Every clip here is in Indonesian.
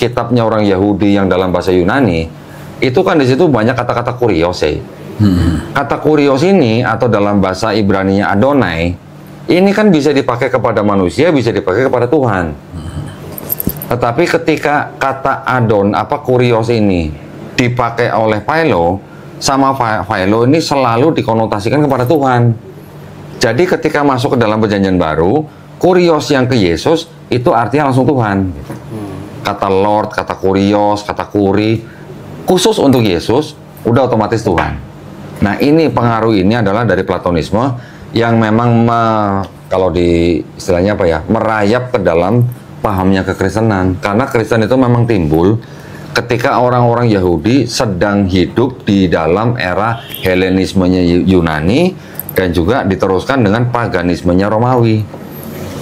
kitabnya orang Yahudi yang dalam bahasa Yunani, itu kan di situ banyak kata-kata kurios ya. Kata kurios ini atau dalam bahasa Ibrani-nya Adonai, ini kan bisa dipakai kepada manusia, bisa dipakai kepada Tuhan. Tetapi ketika kata kurios ini dipakai oleh Philo, sama Philo ini selalu dikonotasikan kepada Tuhan. Jadi ketika masuk ke dalam perjanjian baru, kurios yang ke Yesus itu artinya langsung Tuhan. Kata Lord, kata kurios, kata kuri, khusus untuk Yesus, udah otomatis Tuhan. Nah ini pengaruh ini adalah dari Platonisme yang memang kalau di istilahnya apa ya, merayap ke dalam pahamnya kekristenan. Karena Kristen itu memang timbul ketika orang-orang Yahudi sedang hidup di dalam era Helenismenya Yunani dan juga diteruskan dengan paganismenya Romawi.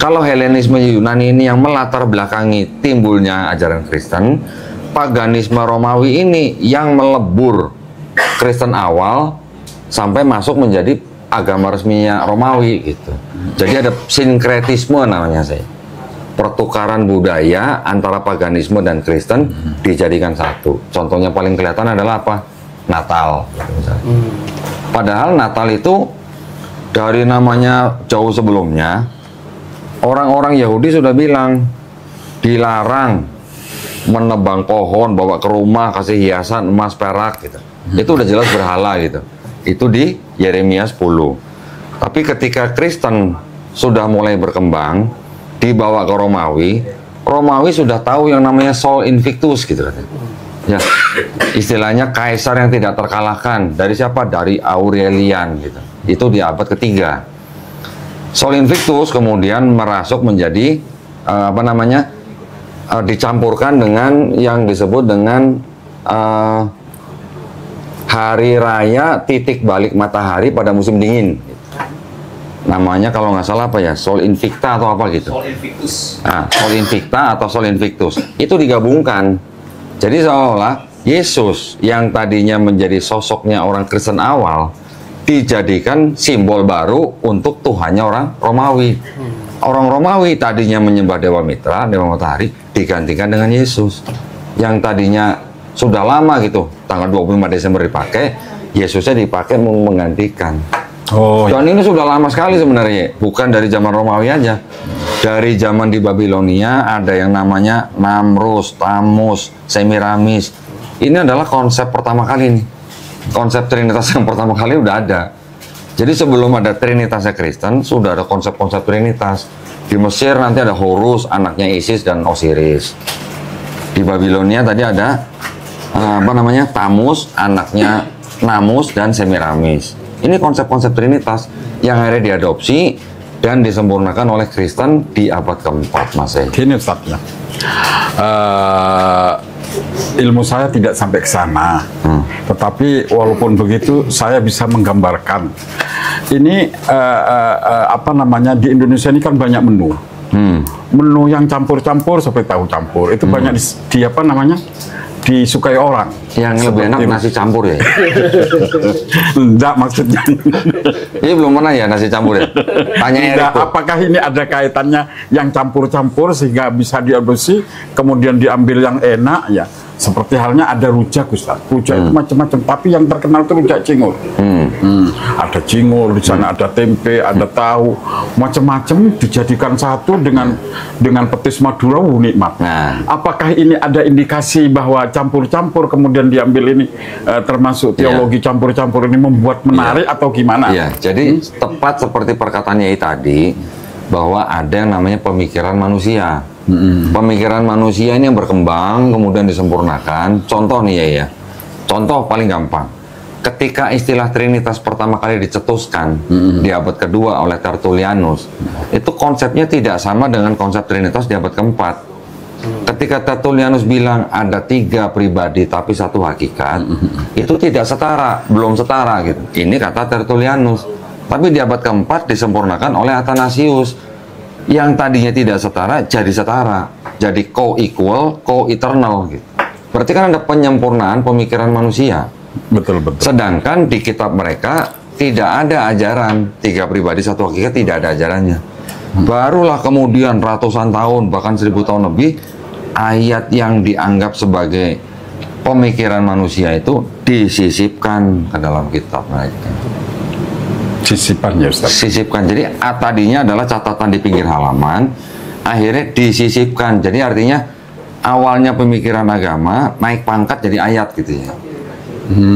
Kalau Helenisme Yunani ini yang melatar belakangi timbulnya ajaran Kristen, paganisme Romawi ini yang melebur Kristen awal sampai masuk menjadi agama resminya Romawi gitu. Jadi ada sinkretisme namanya saya. Pertukaran budaya antara paganisme dan Kristen dijadikan satu. Contohnya paling kelihatan adalah apa? Natal. Padahal Natal itu dari namanya jauh sebelumnya, orang-orang Yahudi sudah bilang dilarang menebang pohon, bawa ke rumah, kasih hiasan emas, perak gitu. Itu udah jelas berhala gitu. Itu di Yeremia 10. Tapi ketika Kristen sudah mulai berkembang, dibawa ke Romawi sudah tahu yang namanya Sol Invictus gitu katanya. Ya, istilahnya kaisar yang tidak terkalahkan. Dari siapa? Dari Aurelian gitu. Itu di abad ketiga. Sol Invictus kemudian merasuk menjadi dicampurkan dengan yang disebut dengan hari raya titik balik matahari pada musim dingin. Namanya kalau nggak salah apa ya, Sol Invicta atau apa gitu. Sol Invictus. Nah, Sol Invicta atau Sol Invictus itu digabungkan. Jadi seolah-olah Yesus yang tadinya menjadi sosoknya orang Kristen awal dijadikan simbol baru untuk Tuhannya orang Romawi. Orang Romawi tadinya menyembah Dewa Mitra, Dewa Matahari, digantikan dengan Yesus. Yang tadinya sudah lama gitu, tanggal 25 Desember dipakai, Yesusnya dipakai menggantikan. Oh, Dan ini sudah lama sekali sebenarnya, bukan dari zaman Romawi aja. Dari zaman di Babilonia ada yang namanya Namrus, Tamus, Semiramis. Ini adalah konsep pertama kali nih. Konsep Trinitas yang pertama kali udah ada. Jadi sebelum ada Trinitasnya Kristen, sudah ada konsep-konsep Trinitas. Di Mesir nanti ada Horus, anaknya Isis dan Osiris. Di Babilonia tadi ada Tamus, anaknya Namus dan Semiramis. Ini konsep-konsep Trinitas yang akhirnya diadopsi dan disempurnakan oleh Kristen di abad keempat Masehi. Gini Ustaz ya. Ilmu saya tidak sampai ke sana. Tetapi walaupun begitu saya bisa menggambarkan. Ini di Indonesia ini kan banyak menu. Menu yang campur-campur seperti tahu campur. Itu banyak disukai orang. Yang lebih enak nasi campur ya? Enggak maksudnya. Ini belum pernah ya nasi campur ya? Tanya Erik. Apakah ini ada kaitannya yang campur-campur sehingga bisa diadopsi, kemudian diambil yang enak ya? Seperti halnya ada rujak, Ustaz. Rujak itu macam-macam, tapi yang terkenal itu rujak cingur. Ada cingur, di sana ada tempe, ada tahu, macam-macam dijadikan satu dengan petis Madura, nikmat. Nah. Apakah ini ada indikasi bahwa campur-campur kemudian diambil ini termasuk teologi campur-campur ini membuat menarik atau gimana? Iya, jadi tepat seperti perkataan Yai tadi bahwa ada yang namanya pemikiran manusia. Pemikiran manusia ini yang berkembang kemudian disempurnakan. Contoh nih ya, contoh paling gampang. Ketika istilah Trinitas pertama kali dicetuskan di abad kedua oleh Tertullianus, itu konsepnya tidak sama dengan konsep Trinitas di abad keempat. Ketika Tertullianus bilang ada 3 pribadi tapi satu hakikat, itu tidak setara, belum setara gitu. Ini kata Tertullianus. Tapi di abad keempat disempurnakan oleh Athanasius. Yang tadinya tidak setara jadi setara, jadi co-equal, co-eternal gitu. Berarti kan ada penyempurnaan pemikiran manusia. Betul. Sedangkan di kitab mereka tidak ada ajaran 3 pribadi satu hakikat, tidak ada ajarannya. Barulah kemudian ratusan tahun bahkan 1000 tahun lebih ayat yang dianggap sebagai pemikiran manusia itu disisipkan ke dalam kitab mereka. Sisipan ya Ustaz. Sisipkan. Jadi tadinya adalah catatan di pinggir halaman, akhirnya disisipkan. Jadi artinya awalnya pemikiran agama naik pangkat jadi ayat gitu ya.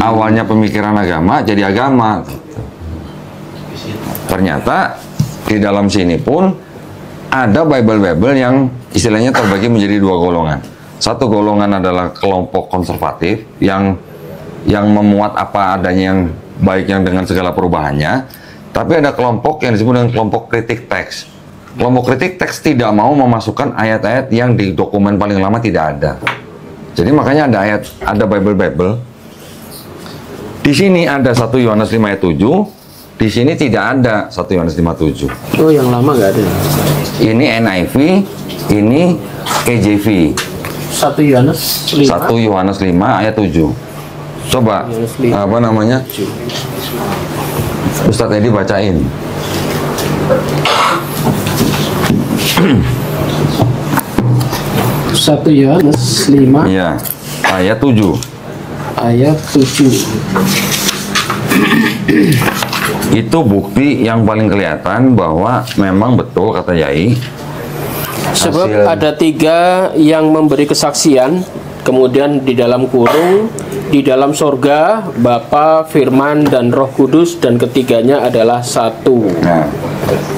Awalnya pemikiran agama jadi agama. Gitu. Ternyata di dalam sini pun ada Bible yang istilahnya terbagi menjadi dua golongan. Satu golongan adalah kelompok konservatif yang memuat apa adanya yang baik yang dengan segala perubahannya. Tapi ada kelompok yang disebut dengan kelompok kritik teks. Kelompok kritik teks tidak mau memasukkan ayat-ayat yang di dokumen paling lama tidak ada. Jadi makanya ada Bible. Di sini ada 1 Yohanes 5 ayat 7. Di sini tidak ada 1 Yohanes 5:7. Oh, yang lama nggak ada. Ini NIV, ini KJV. 1 Yohanes 5. 1 Yohanes 5 ayat 7. Coba apa namanya? Ustadz Edi bacain. 1 Yohanes 5 Iya, ayat 7. ayat 7. Itu bukti yang paling kelihatan bahwa memang betul kata Yai. Sebab Hasil- ada 3 yang memberi kesaksian, kemudian di dalam kurung, di dalam sorga, Bapa, Firman, dan Roh Kudus, dan ketiganya adalah satu. Nah,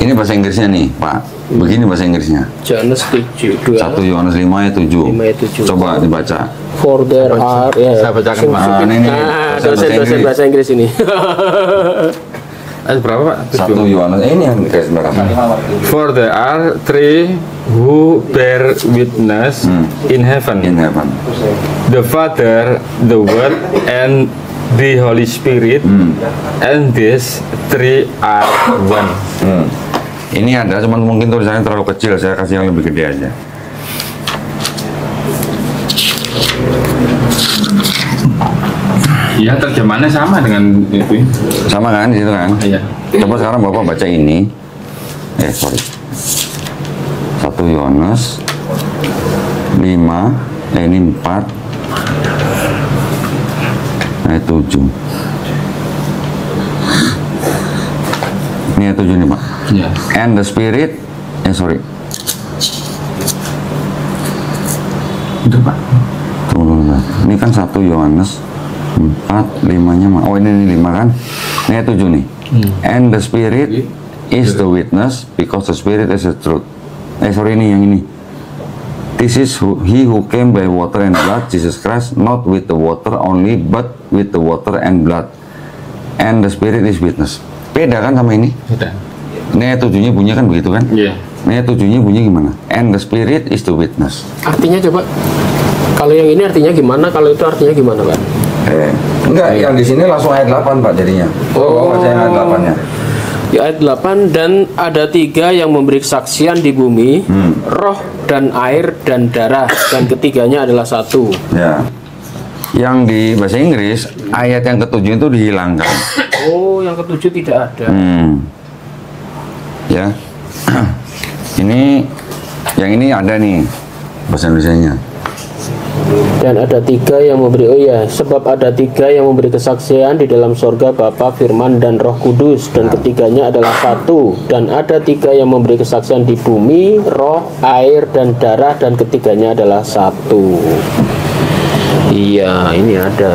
ini bahasa Inggrisnya nih, Pak. Begini bahasa Inggrisnya. Yohanes 7 1 Yohanes 5 ayat 7. 5 ayat 7. Coba dibaca. For there are, ya. Saya bacakan, Pak. Ini Dosen bahasa Inggris ini. Ayat berapa, Pak? 1 Yohanes ini yang dikasih berapa? For there are 3 who bear witness in heaven. In heaven. The Father, the Word, and the Holy Spirit. And these 3 are one. Ini ada, cuman mungkin tulisannya terlalu kecil. Saya kasih yang lebih gede aja. Iya, terjemahannya sama dengan itu. Sama kan di situ kan? Iya. Coba sekarang Bapak baca ini. Sorry. 1 Yohanes 5, ini 4 ayat 7. Ini ayat 7 nih Pak. Iya. And the Spirit, sorry. Itu, Pak. Tunggu dulu. Ini kan 1 Yohanes 4, 5-nya mah. Oh ini 5 kan? Ini ayat 7 nih. And the Spirit is the witness because the Spirit is the truth. Sorry ini yang ini. This is he who came by water and blood, Jesus Christ, not with the water only, but with the water and blood. And the Spirit is witness. Beda kan sama ini? Sudah. Ini ayat 7-nya bunyi kan begitu kan? Iya. Ini ayat 7-nya bunyi gimana? And the Spirit is the witness. Artinya coba, kalau yang ini artinya gimana, kalau itu artinya gimana, Pak? Enggak, yang di sini langsung ayat 8 Pak jadinya. Oh, baca yang ayat 8-nya. Di ayat 8, dan ada 3 yang memberi kesaksian di bumi, roh dan air dan darah, dan ketiganya adalah satu. Ya. Yang di bahasa Inggris ayat yang ke-7 itu dihilangkan. Oh, yang ke-7 tidak ada. Ya. Ini yang ini ada nih bahasa Indonesianya. Dan ada 3 yang memberi, sebab ada 3 yang memberi kesaksian di dalam sorga, Bapa, Firman, dan Roh Kudus, dan ketiganya adalah satu. Dan ada 3 yang memberi kesaksian di bumi, roh, air, dan darah, dan ketiganya adalah satu. Iya, ini ada.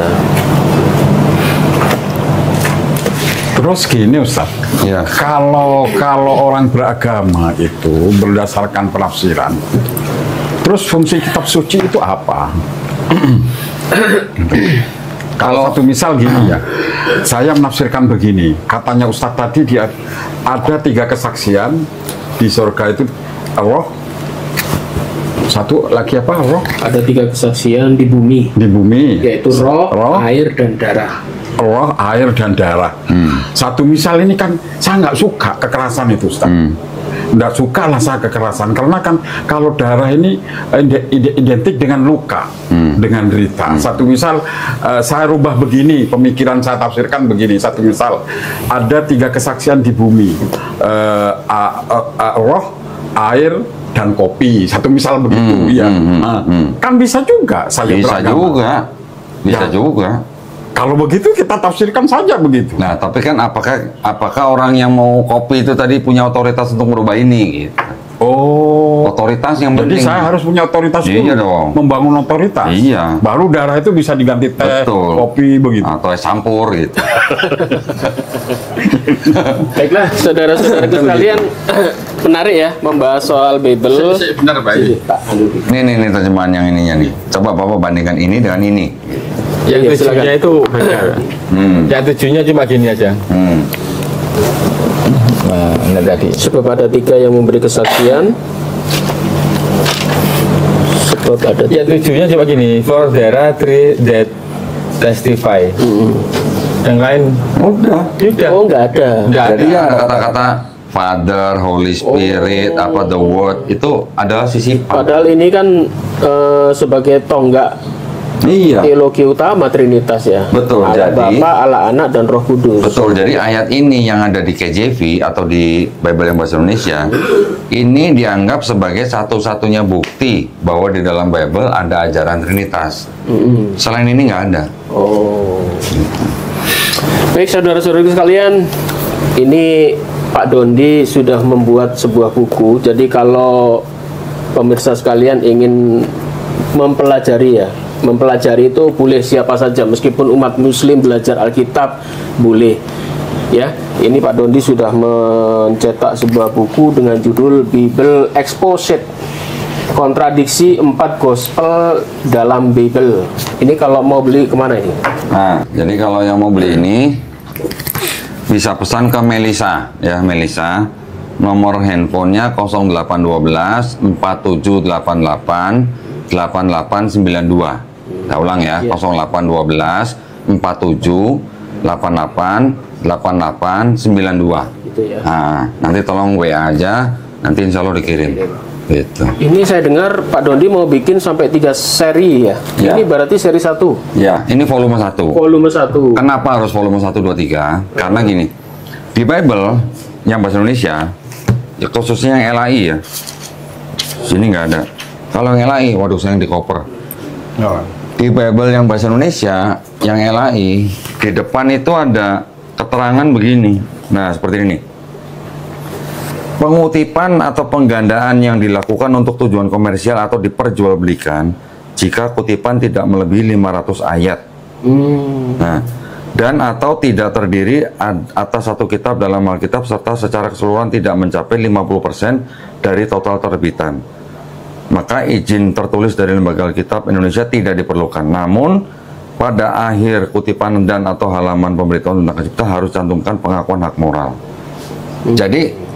Terus gini Ustaz, Ya. kalau orang beragama itu berdasarkan penafsiran, terus fungsi kitab suci itu apa? Kalau satu misal gini ya, saya menafsirkan begini, katanya Ustadz tadi dia ada 3 kesaksian di surga itu roh, satu lagi apa roh Ada 3 kesaksian di bumi, di bumi, yaitu roh, air, dan darah. roh, air, dan darah. Satu misal ini kan saya nggak suka kekerasan itu Ustaz. Nggak suka lah saya kekerasan karena kan kalau darah ini identik dengan luka, dengan derita. Satu misal saya rubah begini, pemikiran saya tafsirkan begini. Satu misal ada 3 kesaksian di bumi, roh, air, dan kopi, satu misal begitu ya. Nah, kan bisa juga saya Bisa beragama. juga. Bisa Ya. juga. Kalau begitu kita tafsirkan saja begitu. Nah, tapi kan apakah orang yang mau kopi itu tadi punya otoritas untuk merubah ini gitu. Oh, Otoritas yang jadi penting. saya harus punya otoritas Iya dulu, dong. membangun otoritas. Iya. Baru darah itu bisa diganti teh, Betul. kopi begitu. Atau es campur gitu. Baiklah, saudara-saudaraku sekalian, menarik ya membahas soal Bible. Benar baik. Pak Andi. Ini terjemahan yang ininya nih. Coba Bapak bandingkan ini dengan ini. Yang Iya, tujuhnya itu benar. Yang tujuhnya cuma gini aja. Nah, ini tadi. Sebab ada 3 yang memberi kesaksian. Sebab ada Yang tujuhnya cuma gini. For there are three that testify. Yang lain Udah. tidak. Oh, nggak ada. Nggak Jadi ada. ya ada kata-kata Father, Holy Spirit, apa the Word itu adalah sisipan. Padahal ini kan sebagai tonggak Iya. teologi utama Trinitas ya. Betul, Allah jadi- Bapa, Allah Anak dan Roh Kudus. Betul. Jadi ayat ini yang ada di KJV atau di Bible yang bahasa Indonesia ini dianggap sebagai satu-satunya bukti bahwa di dalam Bible ada ajaran Trinitas. Selain ini nggak ada. Oh. Baik saudara-saudara sekalian, ini Pak Dondi sudah membuat sebuah buku. Jadi kalau pemirsa sekalian ingin mempelajari ya, mempelajari itu boleh siapa saja, meskipun umat Muslim belajar Alkitab boleh. Ya, ini Pak Dondi sudah mencetak sebuah buku dengan judul Bible Exposed. Kontradiksi 4 gospel dalam Bible. Ini kalau mau beli kemana ini? Nah, jadi kalau yang mau beli ini bisa pesan ke Melisa ya, Melisa. Nomor handphonenya 0812 4788 8892. Saya ulang ya, 0812 4788 8892. Gitu ya. Nah, nanti tolong WA aja, nanti insya Allah dikirim. Gitu. Ini saya dengar Pak Dondi mau bikin sampai 3 seri ya. Ya. Ini berarti seri 1. Ya, ini volume 1. Volume 1. Kenapa harus volume 1, 2, 3? Karena gini, di Bible yang bahasa Indonesia, ya khususnya yang LAI ya, sini nggak ada. Kalau yang LAI, waduh sayang di koper. Di Bible yang bahasa Indonesia, yang LAI, di depan itu ada keterangan begini. Nah, seperti ini. Pengutipan atau penggandaan yang dilakukan untuk tujuan komersial atau diperjualbelikan jika kutipan tidak melebihi 500 ayat. Nah, dan atau tidak terdiri atas satu kitab dalam Alkitab serta secara keseluruhan tidak mencapai 50% dari total terbitan. Maka izin tertulis dari Lembaga Alkitab Indonesia tidak diperlukan. Namun pada akhir kutipan dan atau halaman pemberitahuan tentang kita harus cantumkan pengakuan hak moral. Jadi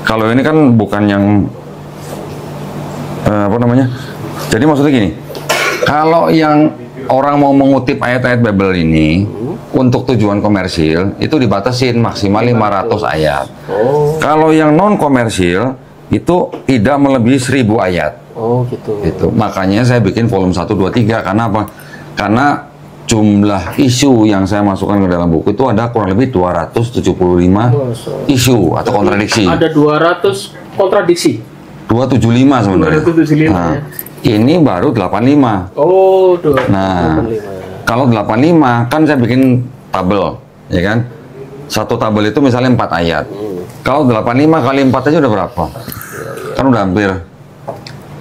kalau ini kan bukan yang apa namanya? Jadi maksudnya gini, kalau yang orang mau mengutip ayat-ayat Bible ini untuk tujuan komersil itu dibatasin maksimal 500 ayat. Kalau yang non komersil itu tidak melebihi 1000 ayat. Oh gitu. Gitu. Makanya saya bikin volume 1, 2, 3. Karena apa? Karena jumlah isu yang saya masukkan ke dalam buku itu ada kurang lebih 275 isu atau kontradiksi. Ada 200 kontradiksi. 275 sebenarnya. 275, Nah, ya. ini baru 85. Oh, 285. Nah, kalau 85 kan saya bikin tabel, ya kan? Satu tabel itu misalnya 4 ayat. Kalau 85 kali 4 aja udah berapa? Kan udah hampir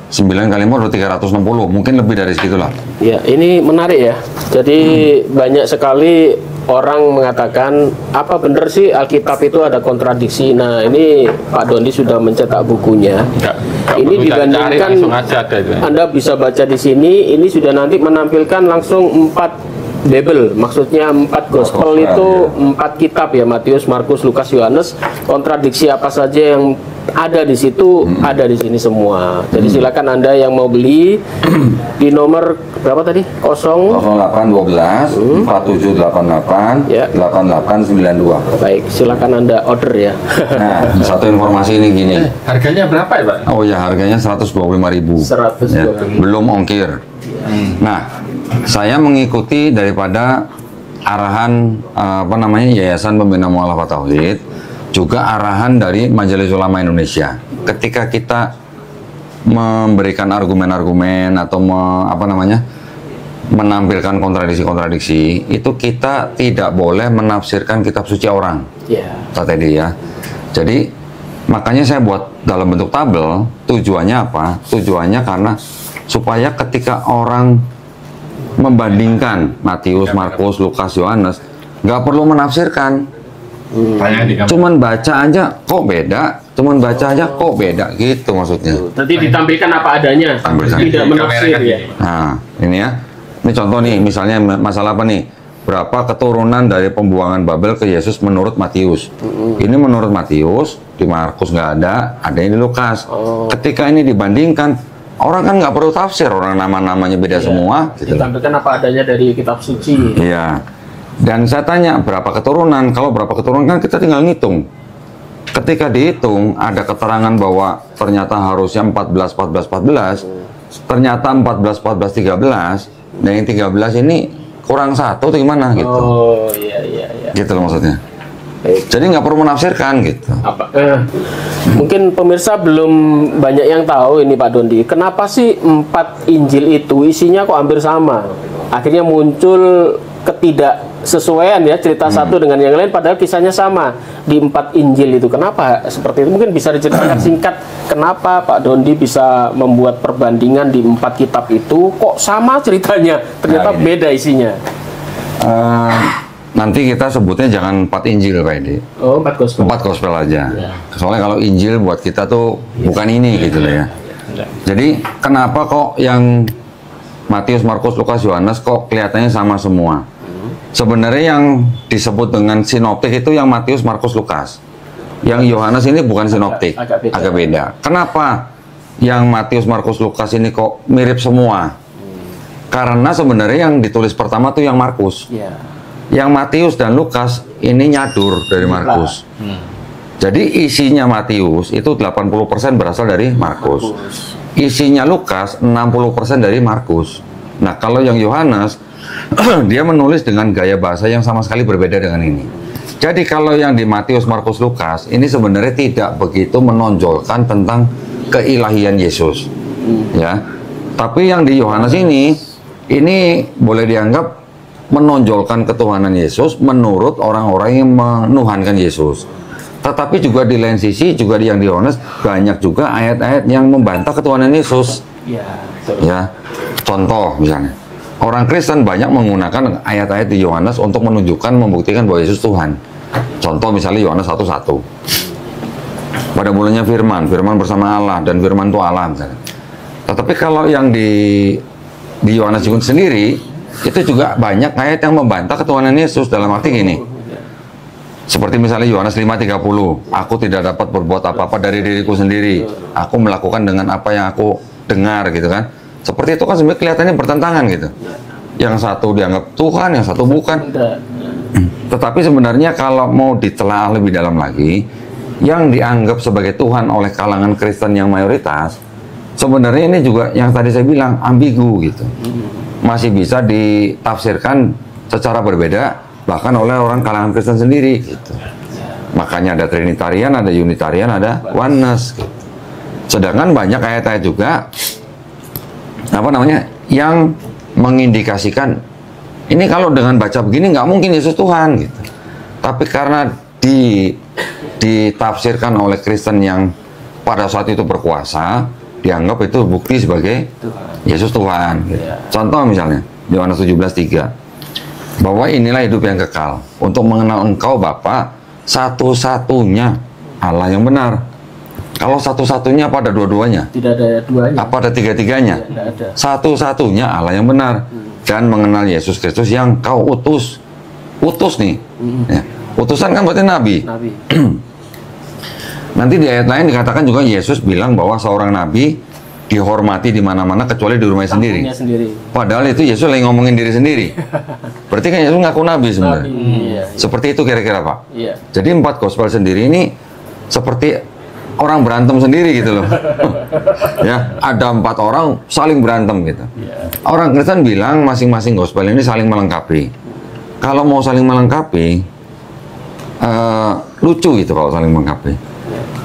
9 kali 4 udah 360, mungkin lebih dari segitulah. Ya, ini menarik ya. Jadi banyak sekali orang mengatakan apa benar sih Alkitab itu ada kontradiksi. Nah, ini Pak Dondi sudah mencetak bukunya. Nggak Ini perlu cari-cari, dibandingkan langsung aja ada itu. Anda bisa baca di sini. Ini sudah nanti menampilkan langsung 4 Bible, maksudnya 4 gospel itu 4 kitab ya, Matius, Markus, Lukas, Yohanes. Kontradiksi apa saja yang ada di situ ada di sini semua. Jadi silakan Anda yang mau beli di nomor berapa tadi? 0812 4788 Ya. 8892. Baik, silakan Anda order ya. Nah, satu informasi ini gini. Harganya berapa ya, Pak? Oh ya, harganya 125.000. 125.000. Belum ongkir. Nah, saya mengikuti daripada arahan Yayasan Pembina Mu'alafah Tauhid, juga arahan dari Majelis Ulama Indonesia. Ketika kita memberikan argumen-argumen atau menampilkan kontradiksi-kontradiksi, itu kita tidak boleh menafsirkan kitab suci orang. Tadi ya. Jadi makanya saya buat dalam bentuk tabel. Tujuannya apa? Tujuannya karena supaya ketika orang membandingkan Matius, Markus, Lukas, Yohanes, nggak perlu menafsirkan. Cuman baca aja kok beda, gitu maksudnya. Nanti ditampilkan apa adanya, tidak menafsir ya. Nah, ini ya. Ini contoh nih, misalnya masalah apa nih? Berapa keturunan dari pembuangan Babel ke Yesus menurut Matius? Ini menurut Matius, di Markus nggak ada, adanya di Lukas. Ketika ini dibandingkan, orang kan nggak perlu tafsir, orang nama-namanya beda semua. Gitu. Ditampilkan apa adanya dari kitab suci. Iya. Dan saya tanya berapa keturunan? Kalau berapa keturunan kan kita tinggal ngitung. Ketika dihitung ada keterangan bahwa ternyata harusnya 14, 14, 14. Ternyata 14, 14, 13. Dan yang 13 ini kurang satu atau gimana gitu. Oh iya. Gitu loh maksudnya. Jadi nggak perlu menafsirkan gitu. Mungkin pemirsa belum banyak yang tahu ini Pak Dondi. Kenapa sih 4 Injil itu isinya kok hampir sama? Akhirnya muncul ketidaksesuaian ya, cerita satu dengan yang lain padahal kisahnya sama di 4 Injil itu. Kenapa seperti itu? Mungkin bisa diceritakan singkat kenapa Pak Dondi bisa membuat perbandingan di 4 kitab itu kok sama ceritanya, ternyata beda isinya. Nanti kita sebutnya jangan 4 Injil Pak Edi. Oh, 4 gospel. 4 gospel aja. Soalnya kalau Injil buat kita tuh bukan ini gitu loh ya. Jadi kenapa kok yang Matius, Markus, Lukas, Yohanes kok kelihatannya sama semua? Sebenarnya yang disebut dengan sinoptik itu yang Matius, Markus, Lukas. Yang Yohanes ini bukan sinoptik, agak beda. Kenapa yang Matius, Markus, Lukas ini kok mirip semua? Karena sebenarnya yang ditulis pertama tuh yang Markus. Yang Matius dan Lukas ini nyadur dari Markus. Jadi isinya Matius itu 80% berasal dari Markus. Isinya Lukas 60% dari Markus. Nah, kalau yang Yohanes dia menulis dengan gaya bahasa yang sama sekali berbeda dengan ini. Jadi kalau yang di Matius, Markus, Lukas ini sebenarnya tidak begitu menonjolkan tentang keilahian Yesus. Ya. Tapi yang di Yohanes ini boleh dianggap menonjolkan ketuhanan Yesus menurut orang-orang yang menuhankan Yesus. Tetapi juga di lain sisi juga yang di Yohanes banyak juga ayat-ayat yang membantah ketuhanan Yesus. Ya. Contoh misalnya, orang Kristen banyak menggunakan ayat-ayat di Yohanes untuk menunjukkan, membuktikan bahwa Yesus Tuhan. Contoh misalnya Yohanes 1:1. Pada mulanya firman bersama Allah dan firman itu Allah misalnya. Tetapi kalau yang di Yohanes sendiri itu juga banyak ayat yang membantah ketuhanan Yesus dalam arti gini. Seperti misalnya Yohanes 5:30, aku tidak dapat berbuat apa-apa dari diriku sendiri. Aku melakukan dengan apa yang aku dengar gitu kan. Seperti itu kan sebenarnya kelihatannya bertentangan gitu. Yang satu dianggap Tuhan, yang satu bukan. Tetapi sebenarnya kalau mau ditelaah lebih dalam lagi, yang dianggap sebagai Tuhan oleh kalangan Kristen yang mayoritas, sebenarnya ini juga yang tadi saya bilang ambigu gitu. Masih bisa ditafsirkan secara berbeda bahkan oleh orang kalangan Kristen sendiri gitu. Makanya ada Trinitarian, ada Unitarian, ada Oneness gitu. Sedangkan banyak ayat-ayat juga yang mengindikasikan ini kalau dengan baca begini nggak mungkin Yesus Tuhan gitu. Tapi karena ditafsirkan oleh Kristen yang pada saat itu berkuasa, dianggap itu bukti sebagai Yesus Tuhan gitu. Contoh misalnya Yohanes 17:3, bahwa inilah hidup yang kekal, untuk mengenal Engkau Bapa satu-satunya Allah yang benar. Kalau satu-satunya apa ada dua-duanya? Tidak ada duanya. Apa ada tiga-tiganya? Tidak ada. Satu-satunya Allah yang benar. Dan mengenal Yesus Kristus yang kau utus. Utus nih. Ya. Utusan kan berarti nabi. Nanti di ayat lain dikatakan juga Yesus bilang bahwa seorang nabi dihormati di mana-mana kecuali di rumahnya sendiri. Padahal itu Yesus lagi ngomongin diri sendiri. Berarti kan Yesus ngaku nabi sebenarnya. Seperti itu kira-kira Pak. Jadi 4 gospel sendiri ini seperti orang berantem sendiri gitu loh. Ya, ada 4 orang saling berantem gitu. Orang Kristen bilang masing-masing gospel ini saling melengkapi. Kalau mau saling melengkapi, lucu gitu kalau saling melengkapi.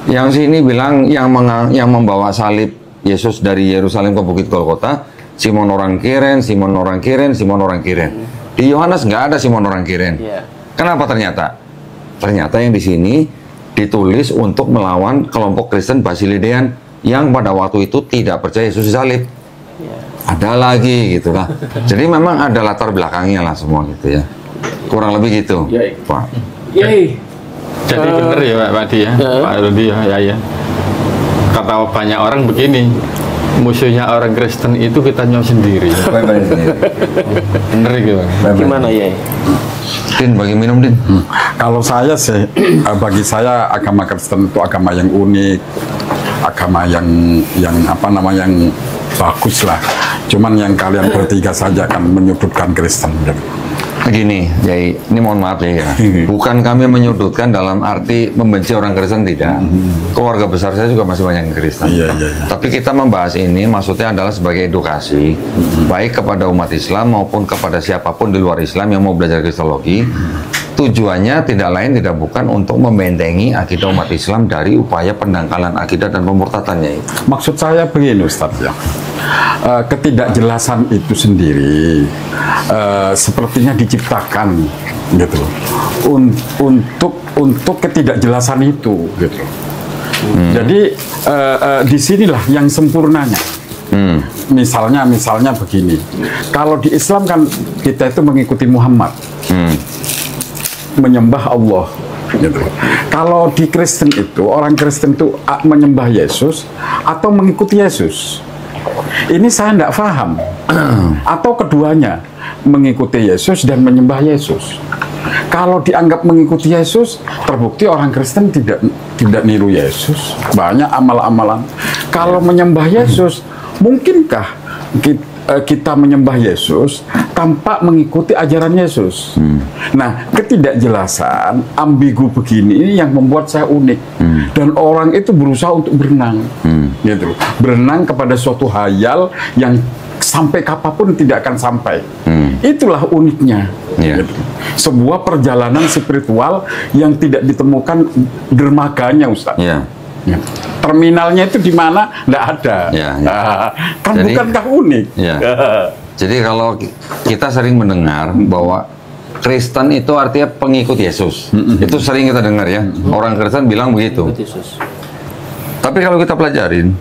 Yang sini bilang yang membawa salib Yesus dari Yerusalem ke Bukit Golgota, Simon orang Kiren, Simon orang Kiren, Simon orang Kiren. Di Yohanes nggak ada Simon orang Kiren. Iya. Kenapa ternyata? Ternyata yang di sini ditulis untuk melawan kelompok Kristen Basilidean yang pada waktu itu tidak percaya Yesus disalib. Iya. Ada lagi gitu lah. Jadi memang ada latar belakangnya lah semua gitu ya. Kurang lebih gitu. Iya. Pak. Yeay. Jadi benar ya Pak Di ya, Pak Rudi ya. Kata banyak orang begini, musuhnya orang Kristen itu kita sendiri. Bener gitu. Gimana ya? Din, bagi minum Din. Kalau saya sih, bagi saya agama Kristen itu agama yang unik, agama yang apa namanya, yang bagus lah. Cuman yang kalian bertiga saja kan menyudutkan Kristen. Begini, Yai, ini mohon maaf ya, bukan kami menyudutkan dalam arti membenci orang Kristen, tidak. Keluarga besar saya juga masih banyak yang Kristen. Iya. Tapi kita membahas ini maksudnya adalah sebagai edukasi, baik kepada umat Islam maupun kepada siapapun di luar Islam yang mau belajar kristologi. Tujuannya tidak lain tidak bukan untuk membentengi akidah umat Islam dari upaya pendangkalan akidah dan pemurtadan, Yai. Maksud saya begini Ustadz ya, ketidakjelasan itu sendiri sepertinya diciptakan gitu untuk ketidakjelasan itu gitu. Jadi disinilah yang sempurnanya. Misalnya begini, kalau di Islam kan kita itu mengikuti Muhammad, menyembah Allah gitu. Kalau di Kristen itu, orang Kristen itu menyembah Yesus atau mengikuti Yesus. Ini saya tidak paham. Atau keduanya, mengikuti Yesus dan menyembah Yesus. Kalau dianggap mengikuti Yesus, terbukti orang Kristen tidak niru Yesus. Banyak amal-amalan. Kalau menyembah Yesus, mungkinkah kita menyembah Yesus tanpa mengikuti ajaran Yesus? Nah, ketidakjelasan, ambigu begini yang membuat saya unik. Dan orang itu berusaha untuk berenang, gitu. Berenang kepada suatu hayal yang sampai kapanpun tidak akan sampai. Itulah uniknya. Gitu. Sebuah perjalanan spiritual yang tidak ditemukan dermaganya, Ustaz. Ya. Terminalnya itu di mana? Nggak ada. Kan jadi, bukankah unik? Jadi kalau kita sering mendengar bahwa Kristen itu artinya pengikut Yesus. Itu sering kita dengar ya. Orang Kristen bilang begitu. Tapi kalau kita pelajarin,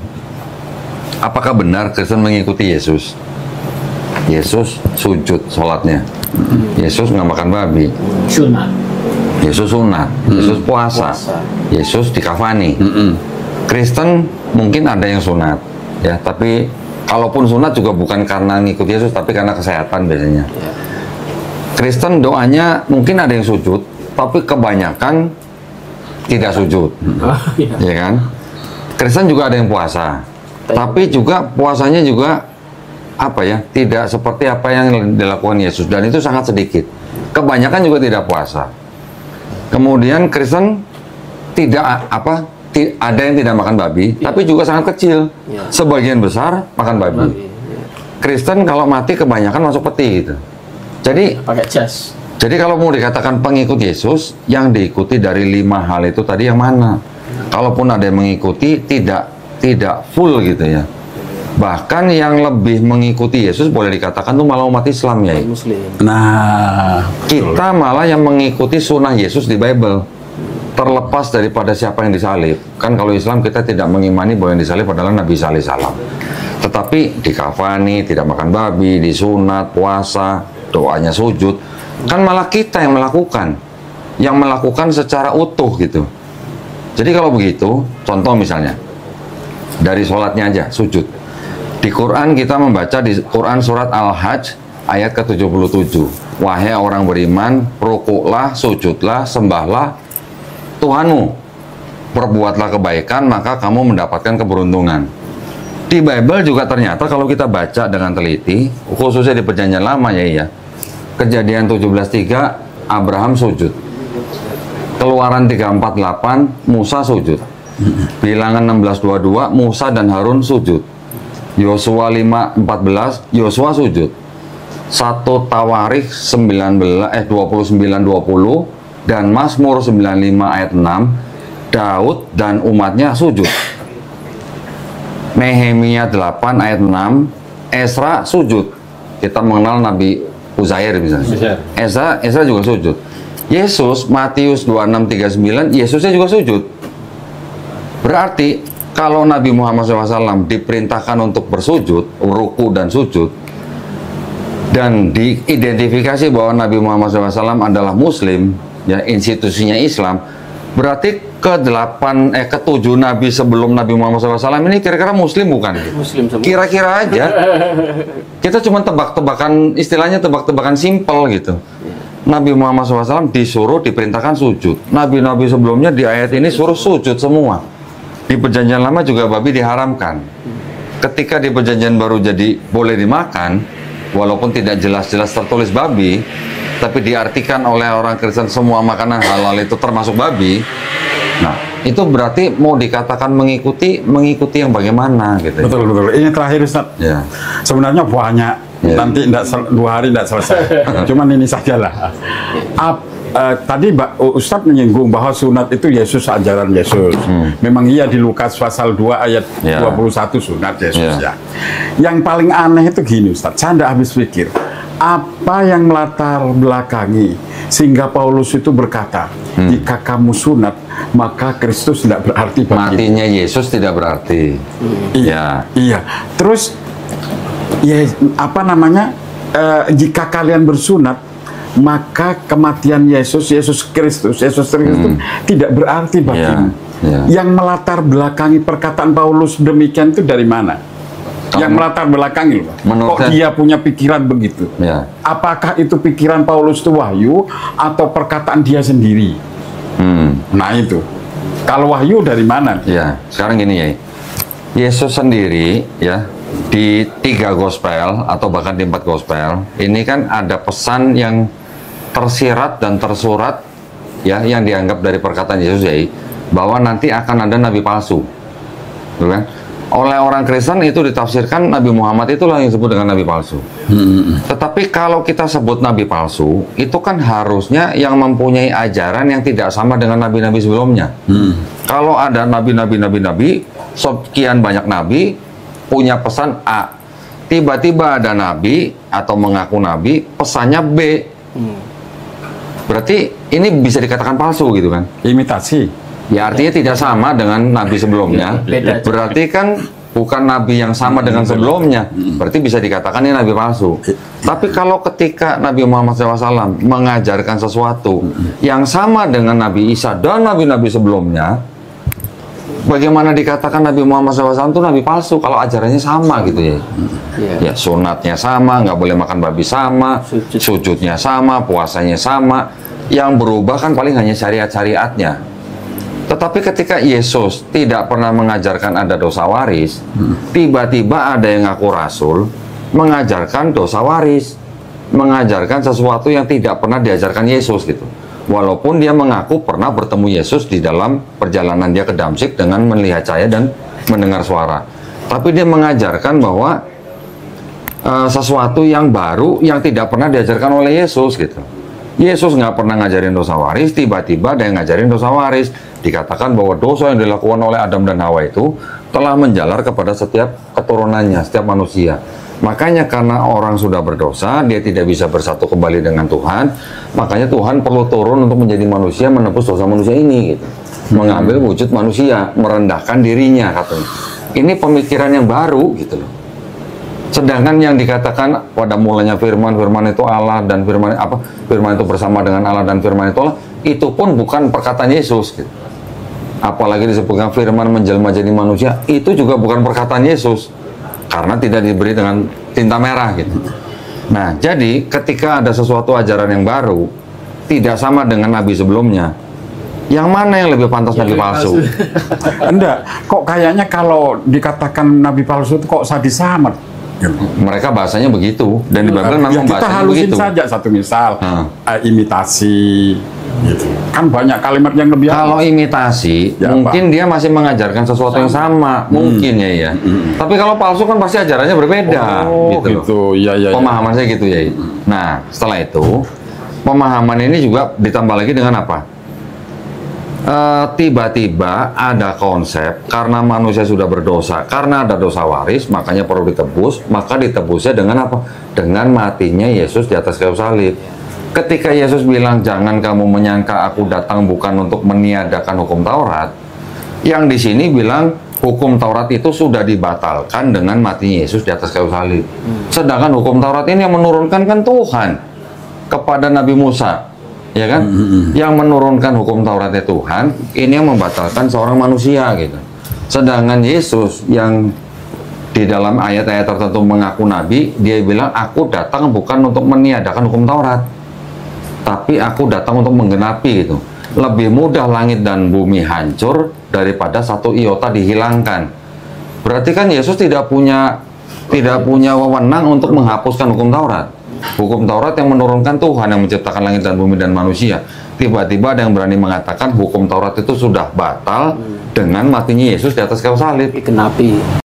apakah benar Kristen mengikuti Yesus? Yesus sujud sholatnya. Yesus nggak makan babi. Sunat. Yesus sunat. Yesus puasa. Yesus dikafani. Kristen mungkin ada yang sunat, ya. Tapi kalaupun sunat juga bukan karena ngikut Yesus, tapi karena kesehatan biasanya. Kristen doanya mungkin ada yang sujud, tapi kebanyakan tidak sujud, ya kan? Kristen juga ada yang puasa, tapi juga puasanya juga apa ya? Tidak seperti apa yang dilakukan Yesus, dan itu sangat sedikit. Kebanyakan juga tidak puasa. Kemudian Kristen tidak ada yang tidak makan babi, tapi juga sangat kecil. Sebagian besar makan babi. Kristen kalau mati kebanyakan masuk peti gitu. Jadi pakai jas. Jadi kalau mau dikatakan pengikut Yesus, yang diikuti dari 5 hal itu tadi yang mana? Kalaupun ada yang mengikuti, tidak full gitu ya. Bahkan yang lebih mengikuti Yesus boleh dikatakan tuh malah umat Islam ya. Nah, kita malah yang mengikuti sunnah Yesus di Bible. Terlepas daripada siapa yang disalib. Kan kalau Islam kita tidak mengimani bahwa yang disalib adalah Nabi Sallallahu Alaihi Wasallam. Tetapi dikafani, tidak makan babi, disunat, puasa, doanya sujud. Kan malah kita yang melakukan secara utuh gitu. Jadi kalau begitu, contoh misalnya dari sholatnya aja, sujud. Di Quran kita membaca di Quran surat Al-Hajj ayat ke-77. Wahai orang beriman, rukuklah, sujudlah, sembahlah Tuhanmu, perbuatlah kebaikan, maka kamu mendapatkan keberuntungan. Di Bible juga ternyata kalau kita baca dengan teliti, khususnya di Perjanjian Lama ya, Kejadian 17:3 Abraham sujud, Keluaran 3:48 Musa sujud, Bilangan 16:22 Musa dan Harun sujud, Yosua 5:14 Yosua sujud, 1 Tawarikh 29:20 dan Mazmur 95 ayat 6 Daud dan umatnya sujud. Nehemia 8 ayat 6, Esra sujud. Kita mengenal Nabi Uzair misalnya. Esra juga sujud. Yesus, Matius 26:39, Yesusnya juga sujud. Berarti kalau Nabi Muhammad SAW diperintahkan untuk bersujud, ruku dan sujud, dan diidentifikasi bahwa Nabi Muhammad SAW adalah Muslim, ya institusinya Islam, berarti ketujuh Nabi sebelum Nabi Muhammad SAW ini kira-kira Muslim bukan? Muslim semua. Kira-kira aja. Kita cuma tebak-tebakan, istilahnya tebak-tebakan simpel gitu. Nabi Muhammad SAW disuruh, diperintahkan sujud. Nabi-nabi sebelumnya di ayat ini suruh sujud semua. Di perjanjian lama juga babi diharamkan. Ketika di perjanjian baru jadi boleh dimakan, walaupun tidak jelas-jelas tertulis babi, tapi diartikan oleh orang Kristen semua makanan halal itu termasuk babi. Nah, itu berarti mau dikatakan mengikuti yang bagaimana gitu. Betul. Ini terakhir Ustaz. Ya. Sebenarnya banyak. Ya. Nanti 2 hari tidak selesai. Cuman ini sajalah. Tadi Ustadz menyinggung bahwa sunat itu Yesus, ajaran Yesus. Memang iya di Lukas pasal 2 ayat 21 sunat Yesus ya. Yang paling aneh itu gini Ustadz, saya tidak habis pikir. Apa yang melatar belakangi sehingga Paulus itu berkata, jika kamu sunat, maka Kristus tidak berarti bagi matinya Yesus tidak berarti. Iya. Terus ya apa namanya? Jika kalian bersunat, maka kematian Yesus Kristus tidak berarti bagimu. Yang melatar belakangi perkataan Paulus demikian itu dari mana? Yang melatar belakangi kok dia punya pikiran begitu? Apakah itu pikiran Paulus itu wahyu atau perkataan dia sendiri? Nah itu. Kalau wahyu dari mana? Ya, sekarang gini ya. Yesus sendiri ya di 3 gospel atau bahkan di 4 gospel ini kan ada pesan yang tersirat dan tersurat ya yang dianggap dari perkataan Yesus ya, bahwa nanti akan ada nabi palsu. Betul kan? Oleh orang Kristen itu ditafsirkan Nabi Muhammad itulah yang disebut dengan nabi palsu. Tetapi kalau kita sebut nabi palsu, itu kan harusnya yang mempunyai ajaran yang tidak sama dengan nabi-nabi sebelumnya. Kalau ada nabi-nabi, sekian banyak nabi punya pesan A, tiba-tiba ada nabi atau mengaku nabi, pesannya B. Berarti ini bisa dikatakan palsu gitu kan? Imitasi. Ya artinya tidak sama dengan nabi sebelumnya. Berarti kan bukan nabi yang sama dengan sebelumnya. Berarti bisa dikatakan ini nabi palsu. Tapi kalau ketika Nabi Muhammad SAW mengajarkan sesuatu yang sama dengan Nabi Isa dan nabi-nabi sebelumnya, bagaimana dikatakan Nabi Muhammad SAW itu nabi palsu kalau ajarannya sama gitu ya? Ya sunatnya sama, nggak boleh makan babi sama, sujudnya sama, puasanya sama. Yang berubah kan paling hanya syariat-syariatnya. Tetapi ketika Yesus tidak pernah mengajarkan ada dosa waris, tiba-tiba ada yang ngaku rasul, mengajarkan dosa waris, mengajarkan sesuatu yang tidak pernah diajarkan Yesus gitu. Walaupun dia mengaku pernah bertemu Yesus di dalam perjalanan dia ke Damsyik dengan melihat cahaya dan mendengar suara. Tapi dia mengajarkan bahwa sesuatu yang baru yang tidak pernah diajarkan oleh Yesus gitu. Yesus nggak pernah ngajarin dosa waris, tiba-tiba ada yang ngajarin dosa waris. Dikatakan bahwa dosa yang dilakukan oleh Adam dan Hawa itu telah menjalar kepada setiap keturunannya, setiap manusia. Makanya karena orang sudah berdosa, dia tidak bisa bersatu kembali dengan Tuhan. Makanya Tuhan perlu turun untuk menjadi manusia, menebus dosa manusia ini gitu. Mengambil wujud manusia, merendahkan dirinya katanya. Ini pemikiran yang baru gitu loh. Sedangkan yang dikatakan pada mulanya firman itu Allah dan firman itu bersama dengan Allah dan firman itu Allah, itu pun bukan perkataan Yesus gitu. Apalagi disebutkan firman menjelma jadi manusia, itu juga bukan perkataan Yesus karena tidak diberi dengan tinta merah gitu. Nah, jadi ketika ada sesuatu ajaran yang baru tidak sama dengan nabi sebelumnya, yang mana yang lebih pantas nabi palsu? Enggak, kok kayaknya kalau dikatakan nabi palsu itu kok sadis amat. Mereka bahasanya begitu, dan di Bible memang kita bahasanya halusin begitu. saja satu misal, imitasi, gitu. Kan banyak kalimat yang lebih. Kalau imitasi, Ya, mungkin dia masih mengajarkan sesuatu yang sama, mungkin ya. Tapi kalau palsu kan pasti ajarannya berbeda, gitu loh. Iya. Pemahaman saya gitu ya. Nah, setelah itu, pemahaman ini juga ditambah lagi dengan apa? tiba-tiba ada konsep karena manusia sudah berdosa, karena ada dosa waris, makanya perlu ditebus. Maka ditebusnya dengan apa? Dengan matinya Yesus di atas kayu salib. Ketika Yesus bilang, jangan kamu menyangka aku datang bukan untuk meniadakan hukum Taurat, yang di sini bilang hukum Taurat itu sudah dibatalkan dengan matinya Yesus di atas kayu salib. Sedangkan hukum Taurat ini yang menurunkan kan Tuhan kepada Nabi Musa, ya kan? Yang menurunkan hukum Tauratnya Tuhan, ini yang membatalkan seorang manusia gitu. Sedangkan Yesus yang di dalam ayat-ayat tertentu mengaku nabi, dia bilang aku datang bukan untuk meniadakan hukum Taurat, tapi aku datang untuk menggenapi gitu. Lebih mudah langit dan bumi hancur daripada satu iota dihilangkan. Berarti kan Yesus tidak punya wewenang untuk menghapuskan hukum Taurat. Hukum Taurat yang menurunkan Tuhan yang menciptakan langit dan bumi dan manusia. Tiba-tiba ada yang berani mengatakan hukum Taurat itu sudah batal dengan matinya Yesus di atas kayu salib. Dikenapi.